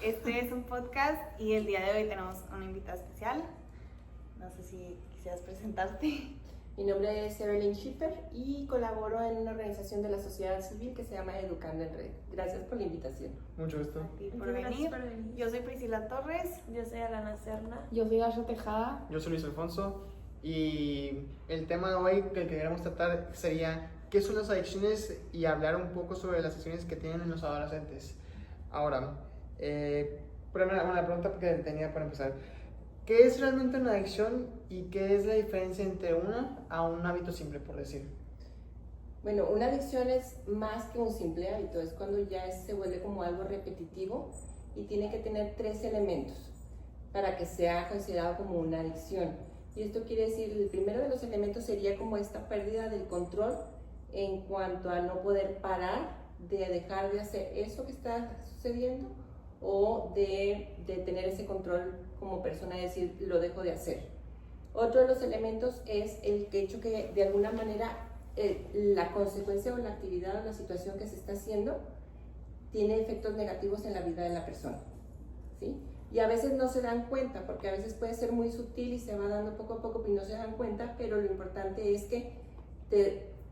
Este es un podcast y el día de hoy tenemos una invitada especial. No sé si quisieras presentarte. Mi nombre es Evelyn Schipper y colaboro en una organización de la sociedad civil que se llama Educando en Red. Gracias por la invitación. Mucho gusto. A ti por venir. Yo soy Priscila Torres. Yo soy Alana Serna. Yo soy Asha Tejada. Yo soy Luis Alfonso y el tema de hoy que queremos tratar sería ¿qué son las adicciones? Y hablar un poco sobre las adicciones que tienen los adolescentes. Ahora, una pregunta que tenía para empezar. ¿Qué es realmente una adicción y qué es la diferencia entre una a un hábito simple, por decir? Bueno, una adicción es más que un simple hábito, es cuando ya se vuelve como algo repetitivo y tiene que tener 3 elementos para que sea considerado como una adicción. Y esto quiere decir, el primero de los elementos sería como esta pérdida del control en cuanto a no poder parar de dejar de hacer eso que está sucediendo o de tener ese control como persona, de decir, lo dejo de hacer. Otro de los elementos es el hecho que de alguna manera la consecuencia o la actividad o la situación que se está haciendo tiene efectos negativos en la vida de la persona, ¿sí? Y a veces no se dan cuenta, porque a veces puede ser muy sutil y se va dando poco a poco y no se dan cuenta, pero lo importante es que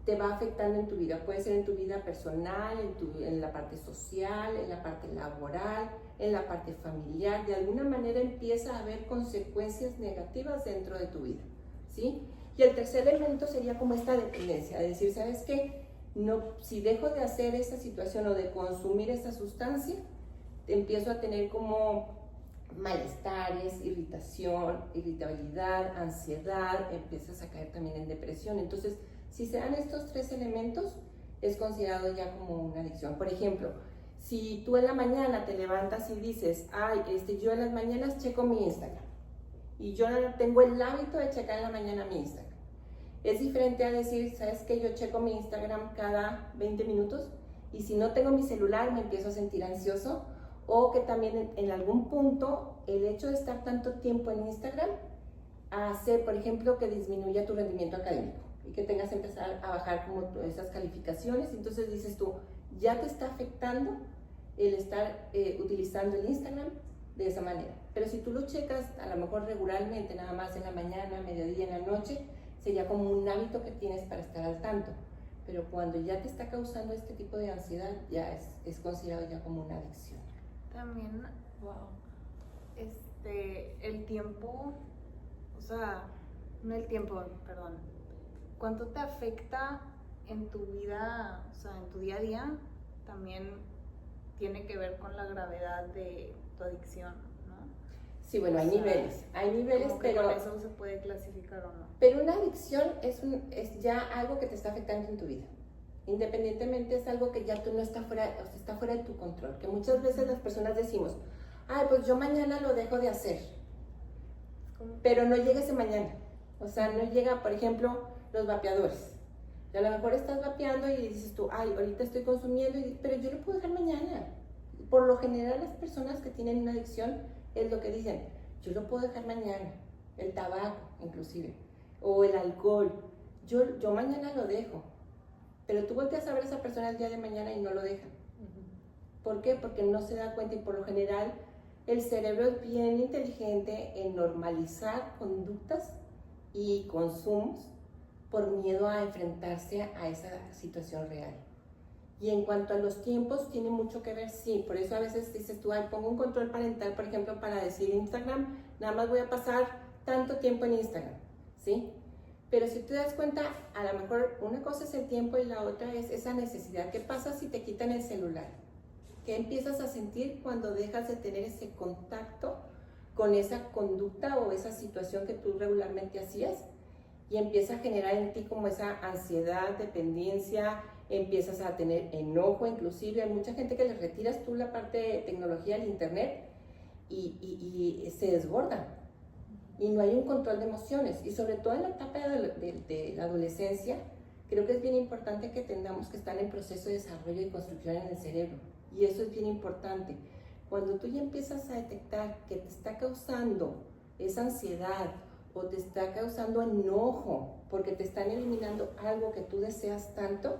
te va afectando en tu vida. Puede ser en tu vida personal, en la parte social, en la parte laboral, en la parte familiar. De alguna manera empieza a haber consecuencias negativas dentro de tu vida, ¿sí? Y el tercer elemento sería como esta dependencia, de decir, ¿sabes qué? No, si dejo de hacer esta situación o de consumir esta sustancia, empiezo a tener como malestares, irritación, irritabilidad, ansiedad, empiezas a caer también en depresión. Entonces, si se dan estos 3 elementos, es considerado ya como una adicción. Por ejemplo, si tú en la mañana te levantas y dices, ay, yo en las mañanas checo mi Instagram, y yo tengo el hábito de checar en la mañana mi Instagram, es diferente a decir, ¿sabes qué? Yo checo mi Instagram cada 20 minutos, y si no tengo mi celular me empiezo a sentir ansioso, o que también en algún punto el hecho de estar tanto tiempo en Instagram hace, por ejemplo, que disminuya tu rendimiento académico y que tengas que empezar a bajar como esas calificaciones. Entonces dices tú, ya te está afectando el estar utilizando el Instagram de esa manera. Pero si tú lo checas a lo mejor regularmente, nada más en la mañana, mediodía, en la noche, sería como un hábito que tienes para estar al tanto. Pero cuando ya te está causando este tipo de ansiedad, ya es considerado ya como una adicción. También, el tiempo, o sea, no el tiempo, perdón. ¿Cuánto te afecta en tu vida, o sea, en tu día a día? También tiene que ver con la gravedad de tu adicción, ¿no? Sí, bueno, hay niveles, pero con eso se puede clasificar o no. Pero una adicción es ya algo que te está afectando en tu vida. Independientemente es algo que ya tú no está fuera, o sea, está fuera de tu control. Que muchas veces las personas decimos, ay, pues yo mañana lo dejo de hacer. Pero no llega ese mañana. O sea, no llega, por ejemplo, los vapeadores. Y a lo mejor estás vapeando y dices tú, ay, ahorita estoy consumiendo, pero yo lo puedo dejar mañana. Por lo general las personas que tienen una adicción es lo que dicen, yo lo puedo dejar mañana. El tabaco, inclusive. O el alcohol. Yo mañana lo dejo. Pero tú volteas a ver a esa persona el día de mañana y no lo deja. ¿Por qué? Porque no se da cuenta y por lo general el cerebro es bien inteligente en normalizar conductas y consumos por miedo a enfrentarse a esa situación real. Y en cuanto a los tiempos, tiene mucho que ver, sí, por eso a veces dices tú, ay, pongo un control parental, por ejemplo, para decir Instagram, nada más voy a pasar tanto tiempo en Instagram, ¿sí? Pero si te das cuenta, a lo mejor una cosa es el tiempo y la otra es esa necesidad. ¿Qué pasa si te quitan el celular? ¿Qué empiezas a sentir cuando dejas de tener ese contacto con esa conducta o esa situación que tú regularmente hacías? Y empieza a generar en ti como esa ansiedad, dependencia, empiezas a tener enojo, inclusive hay mucha gente que le retiras tú la parte de tecnología, el internet, y se desborda. Y no hay un control de emociones, y sobre todo en la etapa de la adolescencia, creo que es bien importante que entendamos que están en proceso de desarrollo y construcción en el cerebro, y eso es bien importante. Cuando tú ya empiezas a detectar que te está causando esa ansiedad, o te está causando enojo, porque te están eliminando algo que tú deseas tanto,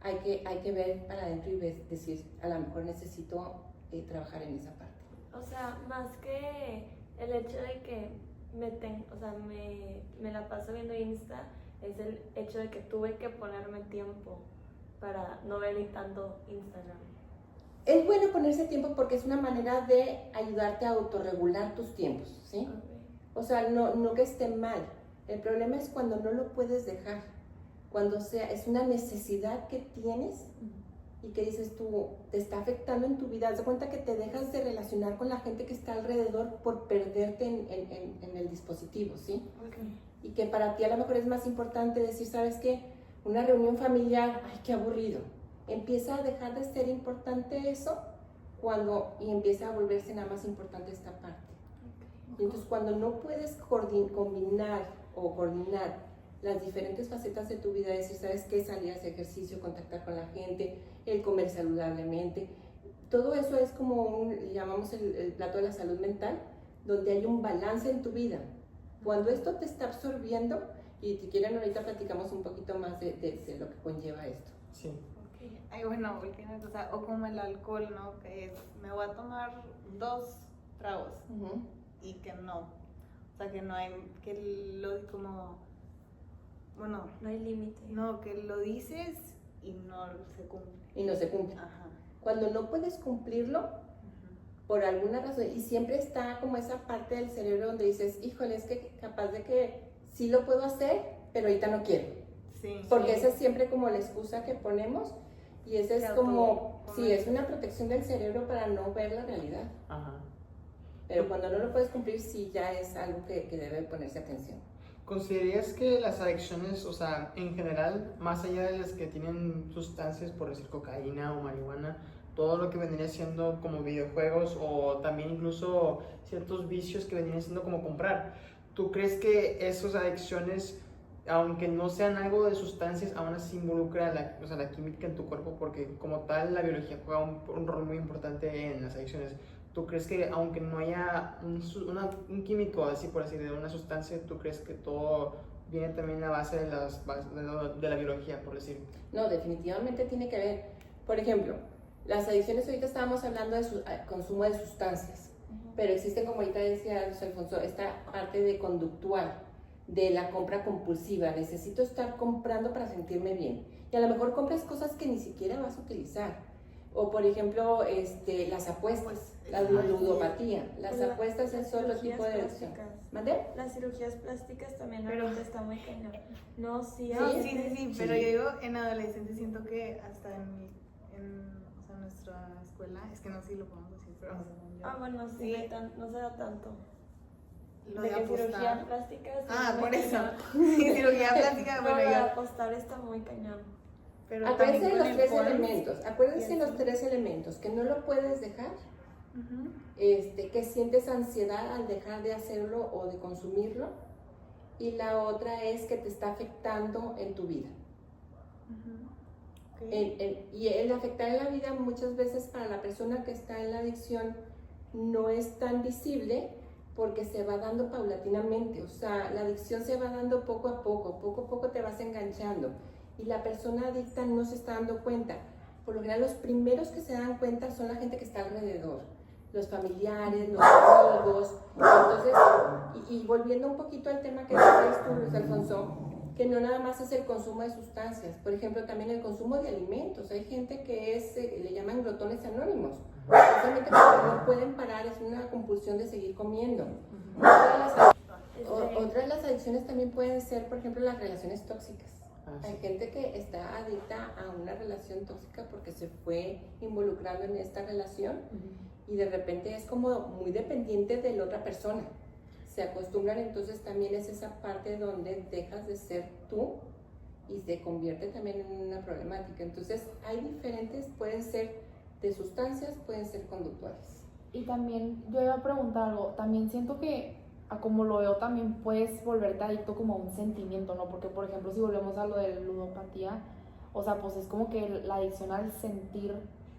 hay que ver para adentro y decir, a lo mejor necesito trabajar en esa parte. O sea, más que el hecho de que me la paso viendo Insta, es el hecho de que tuve que ponerme tiempo para no ver ni tanto Instagram. Es bueno ponerse tiempo porque es una manera de ayudarte a autorregular tus tiempos, ¿sí? Okay. O sea, no que esté mal. El problema es cuando no lo puedes dejar, cuando es una necesidad que tienes y que dices tú, te está afectando en tu vida. Haz de cuenta que te dejas de relacionar con la gente que está alrededor por perderte en el dispositivo, ¿sí? Okay. Y que para ti a lo mejor es más importante decir, ¿sabes qué? Una reunión familiar, ay, qué aburrido. Empieza a dejar de ser importante eso y empieza a volverse nada más importante esta parte. Y entonces cuando no puedes combinar o coordinar las diferentes facetas de tu vida, decir, ¿sabes qué? Salir a hacer ejercicio, contactar con la gente, el comer saludablemente, todo eso es como llamamos el plato de la salud mental, donde hay un balance en tu vida. Cuando esto te está absorbiendo, y si quieren ahorita platicamos un poquito más de lo que conlleva esto. Sí. Okay. Ay, bueno, última cosa, o como el alcohol, ¿no? Que es, me voy a tomar 2 tragos y que no, o sea, que no hay, que lo como, bueno, No hay límite. no, que lo dices y no se cumple. Y no se cumple. Ajá. Cuando no puedes cumplirlo, por alguna razón, y siempre está como esa parte del cerebro donde dices, híjole, es que capaz de que sí lo puedo hacer, pero ahorita no quiero. Sí. Porque esa es siempre como la excusa que ponemos, y esa es como, sí, es una protección del cerebro para no ver la realidad. Ajá. Pero cuando no lo puedes cumplir, sí ya es algo que debe ponerse atención. ¿Considerarías que las adicciones, o sea, en general, más allá de las que tienen sustancias, por decir cocaína o marihuana, todo lo que vendría siendo como videojuegos o también incluso ciertos vicios que vendrían siendo como comprar, ¿tú crees que esas adicciones, aunque no sean algo de sustancias, aún así involucra la química en tu cuerpo? Porque como tal la biología juega un rol muy importante en las adicciones. ¿Tú crees que aunque no haya un químico, así por así, de una sustancia, tú crees que todo viene también a base de la biología, por decir? No, definitivamente tiene que ver. Por ejemplo, las adicciones, ahorita estábamos hablando de consumo de sustancias, pero existe, como ahorita decía Luis Alfonso, esta parte de conductual, de la compra compulsiva. Necesito estar comprando para sentirme bien. Y a lo mejor compras cosas que ni siquiera vas a utilizar. O por ejemplo, las apuestas, la ludopatía. Las apuestas es otro tipo de adicción. ¿Mande? Las cirugías plásticas también Pero- ahorita está muy cañón. No, sí, No, hay- sí, pero yo digo, en adolescente siento que hasta o sea, nuestra escuela, es que no sé si lo podemos decir, pero según yo, bueno, sí, no se da tanto. lo de de que cirugía apostar. plástica sí Ah, es muy por eso. cañón. Sí, cirugía plástica, No, bueno, lo de ya. apostar está muy cañón. Pero Acuérdense de también los con el tres porn. elementos. Acuérdense y de los así. 3 elementos. Que no lo puedes dejar. Ujú. Que sientes ansiedad al dejar de hacerlo o de consumirlo, y la otra es que te está afectando en tu vida. Ujú. Ok. Y el afectar en la vida muchas veces para la persona que está en la adicción no es tan visible porque se va dando paulatinamente, o sea, la adicción se va dando poco a poco te vas enganchando y la persona adicta no se está dando cuenta. Por lo general los primeros que se dan cuenta son la gente que está alrededor, los familiares, los amigos. Entonces, y volviendo un poquito al tema que decías tú, Luis Alfonso, que no nada más es el consumo de sustancias, por ejemplo, también el consumo de alimentos. Hay gente que le llaman glotones anónimos, precisamente porque no pueden parar, es una compulsión de seguir comiendo. Otras de las adicciones también pueden ser, por ejemplo, las relaciones tóxicas. Hay gente que está adicta a una relación tóxica porque se fue involucrando en esta relación y de repente es como muy dependiente de la otra persona. Se acostumbran, entonces también es esa parte donde dejas de ser tú y se convierte también en una problemática. Entonces hay diferentes, pueden ser de sustancias, pueden ser conductuales. Y también yo iba a preguntar algo, también siento que a como lo veo también puedes volverte adicto como a un sentimiento, ¿no? Porque por ejemplo si volvemos a lo de ludopatía, o sea, pues es como que la adicción al sentir,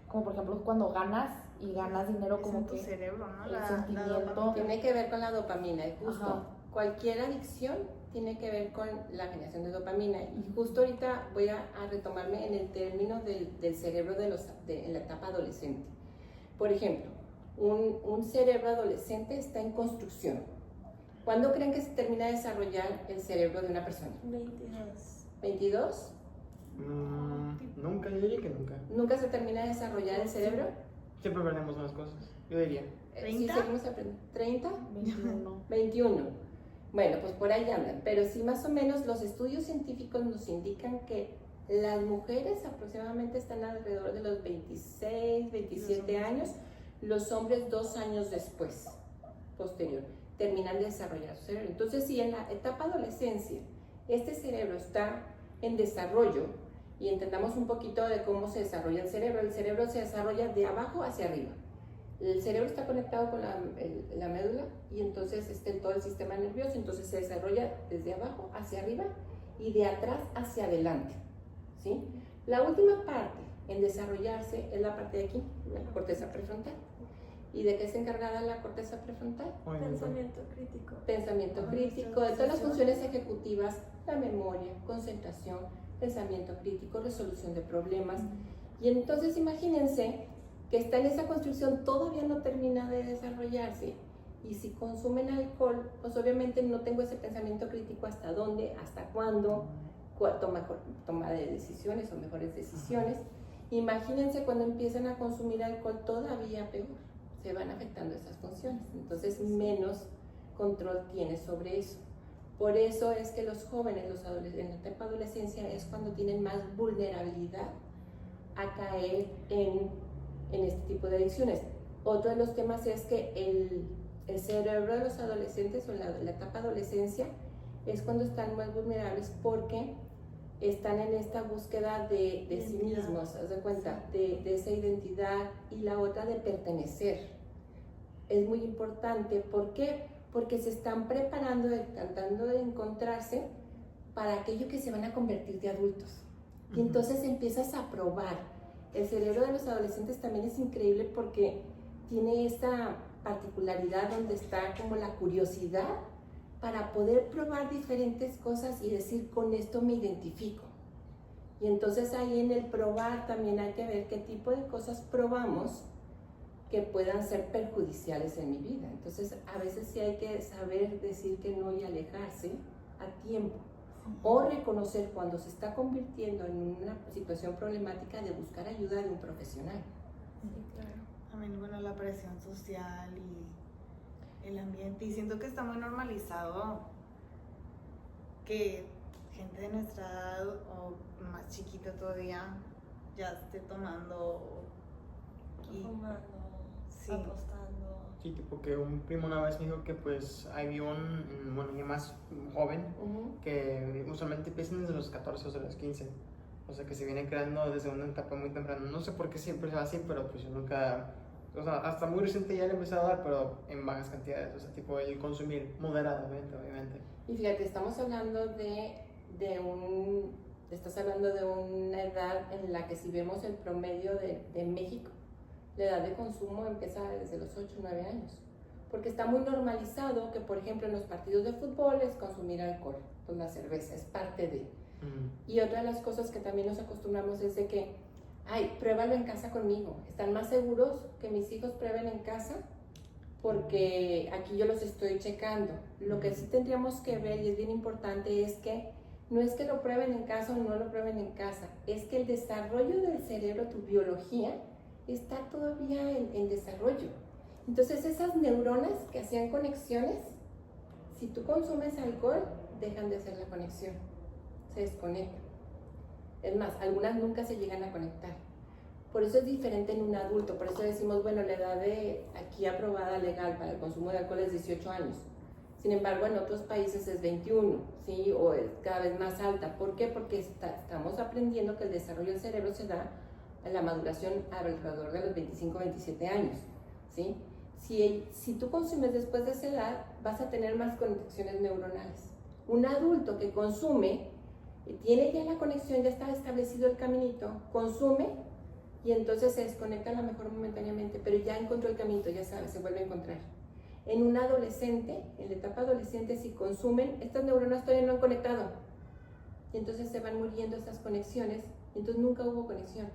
como por ejemplo cuando ganas y ganas dinero, Es como en tu que cerebro, ¿no? el La sentimiento. dopamina. Tiene que ver con la dopamina, y justo Ajá. cualquier adicción tiene que ver con la generación de dopamina. Y justo ahorita voy a retomarme en el término del cerebro en la etapa adolescente. Por ejemplo, un cerebro adolescente está en construcción. ¿Cuándo creen que se termina de desarrollar el cerebro de una persona? 22. ¿22? Nunca, yo diría que nunca. ¿Nunca se termina de desarrollar el cerebro? Siempre aprendemos más cosas, yo diría. Sí, seguimos aprendiendo. ¿30? 21. 21. Bueno, pues por ahí andan. Pero sí, más o menos los estudios científicos nos indican que las mujeres aproximadamente están alrededor de los 26, 27 años, los hombres 2 años después, posterior, terminan de desarrollar su cerebro. Entonces, si en la etapa adolescencia este cerebro está en desarrollo, y entendamos un poquito de cómo se desarrolla el cerebro se desarrolla de abajo hacia arriba. El cerebro está conectado con la médula y entonces está en todo el sistema nervioso, entonces se desarrolla desde abajo hacia arriba y de atrás hacia adelante, ¿sí? La última parte en desarrollarse es la parte de aquí, la corteza prefrontal. ¿Y de qué es encargada la corteza prefrontal? Pensamiento crítico. Pensamiento crítico, de todas las funciones ejecutivas, la memoria, concentración, pensamiento crítico, resolución de problemas. Y entonces imagínense que está en esa construcción, todavía no termina de desarrollarse. Y si consumen alcohol, pues obviamente no tengo ese pensamiento crítico hasta dónde, hasta cuándo, toma de decisiones o mejores decisiones. Imagínense cuando empiezan a consumir alcohol, todavía peor, se van afectando esas funciones. Entonces menos control tiene sobre eso. Por eso es que los jóvenes, en la etapa de adolescencia, es cuando tienen más vulnerabilidad a caer en este tipo de adicciones. Otro de los temas es que el cerebro de los adolescentes o la etapa de adolescencia es cuando están más vulnerables porque están en esta búsqueda de sí mismos, haz de cuenta, de esa identidad, y la otra de pertenecer. Es muy importante, ¿por qué? Porque se están preparando, tratando de encontrarse para aquello que se van a convertir de adultos. Y entonces empiezas a probar. El cerebro de los adolescentes también es increíble porque tiene esta particularidad donde está como la curiosidad para poder probar diferentes cosas y decir, con esto me identifico. Y entonces ahí en el probar también hay que ver qué tipo de cosas probamos que puedan ser perjudiciales en mi vida. Entonces a veces sí hay que saber decir que no y alejarse a tiempo. O reconocer cuando se está convirtiendo en una situación problemática, de buscar ayuda de un profesional. Sí, claro. También, bueno, la presión social y el ambiente. Y siento que está muy normalizado que gente de nuestra edad o más chiquita todavía ya esté tomando y Fumando, sí. apostando. Sí, tipo que un primo una vez me dijo que pues había bueno, y más joven, que usualmente empiezan desde los 14 o desde los 15. O sea, que se viene creando desde una etapa muy temprana. No sé por qué siempre es así, pero pues yo nunca... O sea, hasta muy reciente ya le empecé a dar, pero en bajas cantidades. O sea, tipo el consumir moderadamente, obviamente. Y fíjate, estamos hablando estás hablando de una edad en la que, si vemos el promedio de México, la edad de consumo empieza desde los 8 o 9 años. Porque está muy normalizado que, por ejemplo, en los partidos de fútbol es consumir alcohol. Pues la cerveza es parte de... Y otra de las cosas que también nos acostumbramos es de que, ay, pruébalo en casa conmigo. Están más seguros que mis hijos prueben en casa porque aquí yo los estoy checando. Lo que sí tendríamos que ver, y es bien importante, es que no es que lo prueben en casa o no lo prueben en casa, es que el desarrollo del cerebro, tu biología, está todavía en desarrollo. Entonces esas neuronas que hacían conexiones, si tú consumes alcohol, dejan de hacer la conexión, se desconectan. Es más, algunas nunca se llegan a conectar. Por eso es diferente en un adulto, por eso decimos, bueno, la edad de aquí aprobada legal para el consumo de alcohol es 18 años. Sin embargo, en otros países es 21, ¿sí? O es cada vez más alta. ¿Por qué? Porque estamos aprendiendo que el desarrollo del cerebro se da en la maduración alrededor de los 25 27 años, ¿sí? Si tú consumes después de esa edad, vas a tener más conexiones neuronales. Un adulto que consume, tiene ya la conexión, ya está establecido el caminito, consume y entonces se desconecta a lo mejor momentáneamente, pero ya encontró el caminito, ya sabe, se vuelve a encontrar. En un adolescente, en la etapa adolescente, si consumen, estas neuronas todavía no han conectado. Y entonces se van muriendo estas conexiones, y entonces nunca hubo conexión.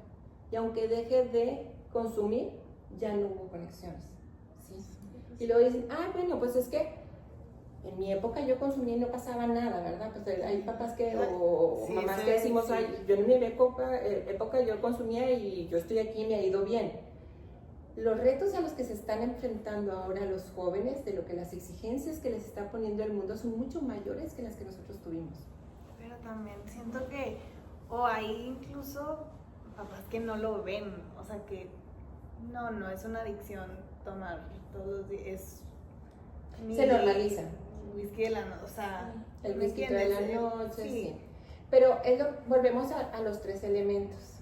Y aunque deje de consumir, ya no hubo conexiones. Y luego dicen, bueno, pues es que en mi época yo consumía y no pasaba nada, ¿verdad? Pues hay papás o Sí, mamás sí, que decimos, sí. yo en mi época yo consumía y yo estoy aquí y me ha ido bien. Los retos a los que se están enfrentando ahora los jóvenes, de lo que las exigencias que les está poniendo el mundo son mucho mayores que las que nosotros tuvimos. Pero también siento que, o hay incluso papás que no lo ven, o sea que no es una adicción tomar todos los días, es Se normaliza. Whisky de la noche, o sea, El ¿me whisky de la entiendes? noche, Sí. sí. Pero volvemos a los 3 elementos.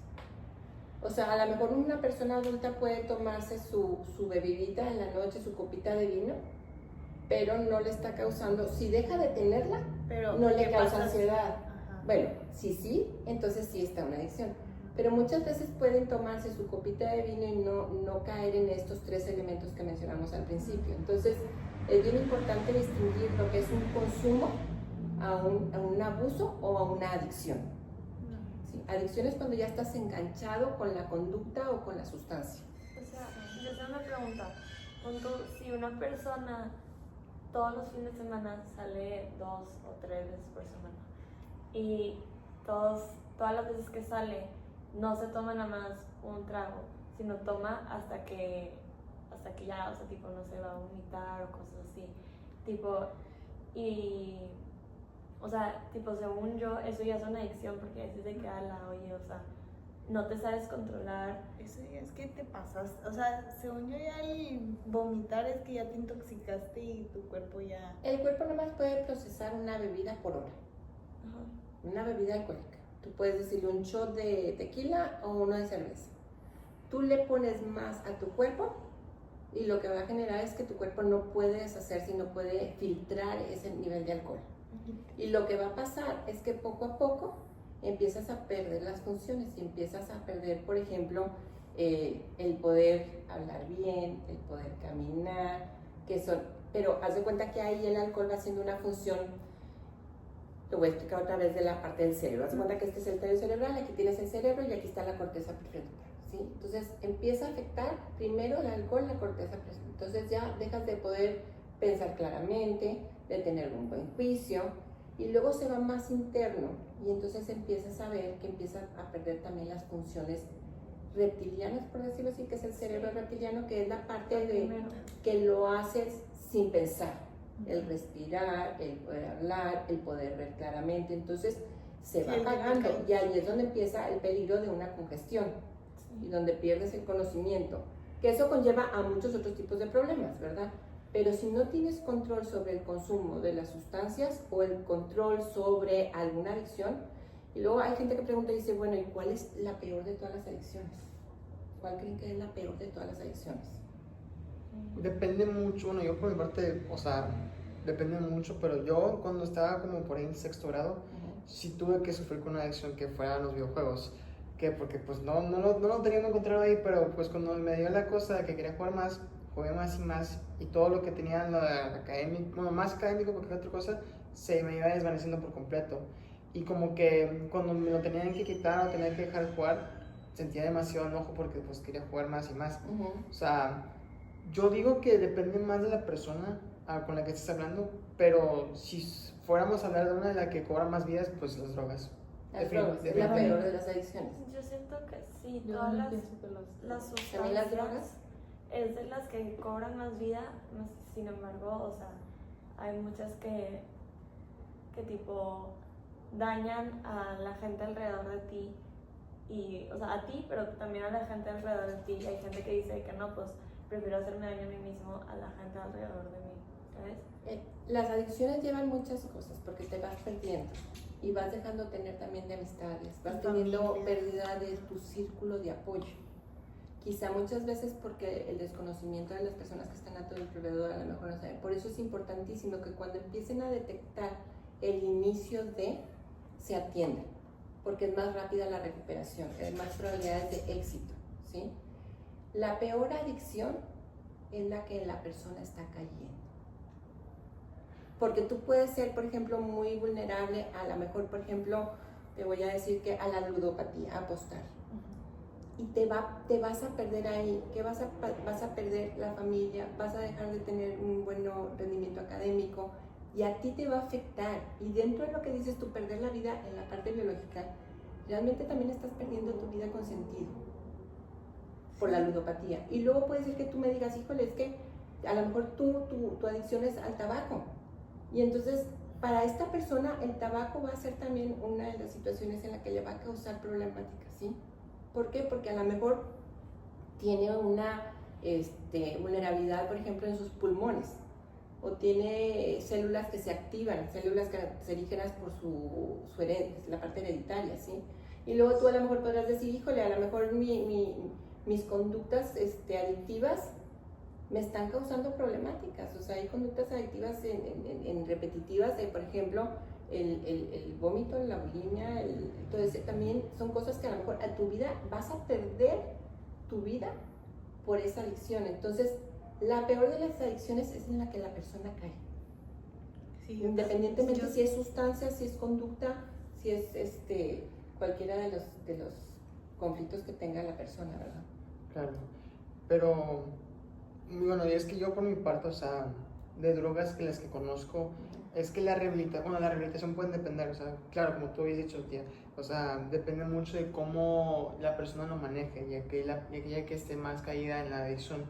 O sea, a lo mejor una persona adulta puede tomarse su bebidita en la noche, su copita de vino, pero no le está causando, si deja de tenerla, Pero no le ¿qué causa pasa? ansiedad. Ajá. Bueno, sí, entonces sí está una adicción. Pero muchas veces pueden tomarse su copita de vino y no caer en estos 3 elementos que mencionamos al principio. Entonces, es bien importante distinguir lo que es un consumo a un abuso o a una adicción. ¿Sí? Adicción es cuando ya estás enganchado con la conducta o con la sustancia. O sea, yo tengo una pregunta. Pon tú, si una persona todos los fines de semana sale 2 o 3 veces por semana y todas las veces que sale no se toma nada más un trago, sino toma hasta que ya, o sea, tipo, no se va a vomitar o cosas así, tipo, y, o sea, tipo, según yo, eso ya es una adicción, porque a veces de que, oye, o sea, no te sabes controlar. Eso ya es que te pasas, o sea, según yo ya el vomitar es que ya te intoxicaste y tu cuerpo ya... El cuerpo nomás puede procesar una bebida por hora, una bebida alcohólica. Tú puedes decirle un shot de tequila o uno de cerveza. Tú le pones más a tu cuerpo y lo que va a generar es que tu cuerpo no puede deshacerse y no puede filtrar ese nivel de alcohol. Y lo que va a pasar es que poco a poco empiezas a perder las funciones y empiezas a perder, por ejemplo, el poder hablar bien, el poder caminar, pero haz de cuenta que ahí el alcohol va haciendo una función. Te voy a explicar otra vez de la parte del cerebro. Haz de cuenta que este es el tallo cerebral, aquí tienes el cerebro y aquí está la corteza prefrontal, ¿sí? Entonces empieza a afectar primero el alcohol la corteza prefrontal. Entonces ya dejas de poder pensar claramente, de tener un buen juicio, y luego se va más interno y entonces empiezas a ver que empiezas a perder también las funciones reptilianas, por decirlo así, que es el cerebro reptiliano, que es la parte que lo haces sin pensar. El respirar, el poder hablar, el poder ver claramente, entonces se va apagando y ahí es donde empieza el peligro de una congestión y donde pierdes el conocimiento, que eso conlleva a muchos otros tipos de problemas, ¿verdad? Pero si no tienes control sobre el consumo de las sustancias o el control sobre alguna adicción, y luego hay gente que pregunta y dice, bueno, ¿y cuál es la peor de todas las adicciones? ¿Cuál creen que es la peor de todas las adicciones? Depende mucho, bueno, yo por mi parte, o sea, depende mucho, pero yo cuando estaba como por ahí en 6º grado, sí tuve que sufrir con una adicción que fueran los videojuegos, que porque pues no lo tenía encontrado ahí, pero pues cuando me dio la cosa de que quería jugar más, jugué más y más, y todo lo que tenía en lo académico, bueno, más académico porque otra cosa, se me iba desvaneciendo por completo, y como que cuando me lo tenían que quitar o tenía que dejar de jugar, sentía demasiado enojo porque pues quería jugar más y más, o sea... Yo digo que depende más de la persona con la que estés hablando, pero si fuéramos a hablar de una de la que cobra más vidas, pues las drogas. Las drogas, es la peor de las adicciones. Yo siento que sí, Yo todas también las pienso que sustancias. ¿También las drogas? Es de las que cobran más vida, sin embargo, o sea, hay muchas que tipo dañan a la gente alrededor de ti, y, o sea, a ti, pero también a la gente alrededor de ti, y hay gente que dice que no, pues prefiero hacerme daño a mí mismo, a la gente alrededor de mí, ¿sabes? Las adicciones llevan muchas cosas porque te vas perdiendo y vas dejando tener también de amistades, vas teniendo pérdida de tu círculo de apoyo. Quizá muchas veces porque el desconocimiento de las personas que están a tu alrededor a lo mejor no saben. Por eso es importantísimo que cuando empiecen a detectar el inicio se atiendan, porque es más rápida la recuperación, hay más probabilidades de éxito, ¿sí? La peor adicción es la que la persona está cayendo. Porque tú puedes ser, por ejemplo, muy vulnerable a lo mejor, por ejemplo, te voy a decir que a la ludopatía, a apostar. y te vas a perder ahí, que vas a perder la familia, vas a dejar de tener un buen rendimiento académico y a ti te va a afectar. Y dentro de lo que dices tú, perder la vida en la parte biológica, realmente también estás perdiendo tu vida con sentido por la ludopatía. Y luego puede ser que tú me digas, híjole, es que a lo mejor tu adicción es al tabaco. Y entonces, para esta persona, el tabaco va a ser también una de las situaciones en la que le va a causar problemáticas, ¿sí? ¿Por qué? Porque a lo mejor tiene una vulnerabilidad, por ejemplo, en sus pulmones, o tiene células que se activan, células cancerígenas por la parte hereditaria, ¿sí? Y luego tú a lo mejor podrás decir, híjole, a lo mejor mis conductas adictivas me están causando problemáticas. O sea, hay conductas adictivas repetitivas, por ejemplo, el vómito, la bulimia, todo ese, también son cosas que a lo mejor a tu vida vas a perder tu vida por esa adicción. Entonces, la peor de las adicciones es en la que la persona cae. Sí, independientemente si es sustancia, si es conducta, si es cualquiera de los conflictos que tenga la persona, ¿verdad? Claro, pero bueno, y es que yo por mi parte, o sea, de drogas que las que conozco, es que la rehabilitación puede depender, o sea, claro, como tú habías dicho, tía, o sea, depende mucho de cómo la persona lo maneje, ya que esté más caída en la adicción,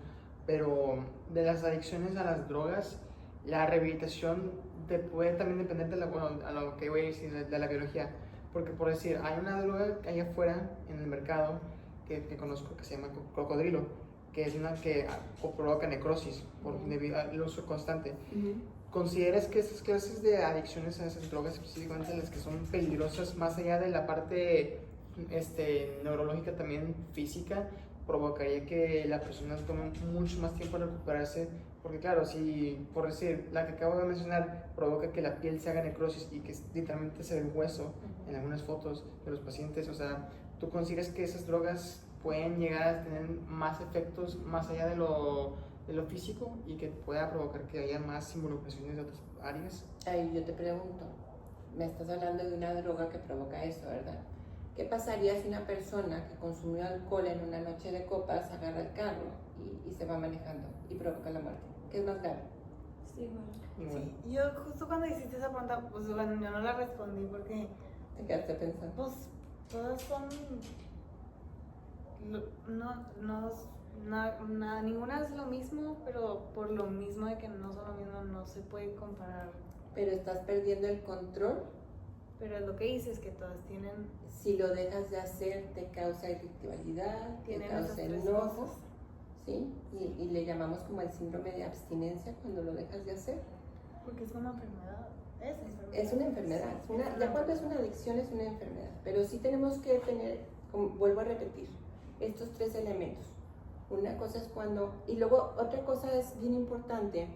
pero de las adicciones a las drogas, la rehabilitación puede también depender de a lo que voy a decir, de la biología, porque por decir, hay una droga allá afuera en el mercado que conozco que se llama cocodrilo, que es una que provoca necrosis debido al uso constante. ¿Consideras que esas clases de adicciones a esas drogas, específicamente las que son peligrosas, más allá de la parte neurológica, también física, provocaría que la persona tome mucho más tiempo en recuperarse? Porque claro, si por decir, la que acabo de mencionar provoca que la piel se haga necrosis y que literalmente se ve hueso en algunas fotos de los pacientes, o sea, ¿tú consideras que esas drogas pueden llegar a tener más efectos más allá de lo físico y que pueda provocar que haya más involucraciones de otras áreas? Ahí yo te pregunto, me estás hablando de una droga que provoca eso, ¿verdad? ¿Qué pasaría si una persona que consumió alcohol en una noche de copas agarra el carro y se va manejando y provoca la muerte? ¿Qué es más grave? Sí, bueno. Sí, yo justo cuando hiciste esa pregunta, pues bueno, yo no la respondí porque... ¿Te quedaste pensando? Pues todas son... ninguna es lo mismo, pero por lo mismo de que no son lo mismo, no se puede comparar. Pero estás perdiendo el control. Pero lo que dices es que todas tienen... Si lo dejas de hacer, te causa irritabilidad, te causa enojo, ¿sí? Y le llamamos como el síndrome de abstinencia cuando lo dejas de hacer. Porque es una enfermedad. Es una enfermedad. Ya cuando es una adicción es una enfermedad. Pero sí tenemos que tener, como vuelvo a repetir, estos tres elementos. Una cosa es cuando... Y luego otra cosa es bien importante,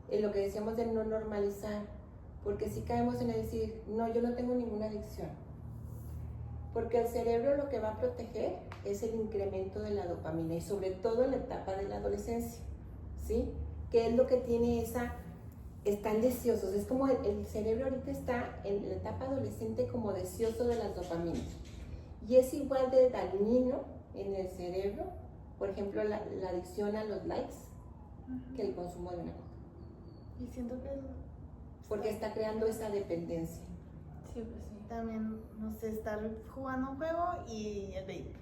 en lo que decíamos de no normalizar. Porque si caemos en decir, no, yo no tengo ninguna adicción. Porque el cerebro lo que va a proteger es el incremento de la dopamina y sobre todo en la etapa de la adolescencia, ¿sí? Que es lo que tiene están deseosos. Es como el cerebro ahorita está en la etapa adolescente como deseoso de las dopaminas. Y es igual de dañino en el cerebro, por ejemplo, la adicción a los likes, que el consumo de una coca. Y siento que porque está creando esa dependencia. Sí, pues sí. También, no sé, estar jugando un juego y el vape.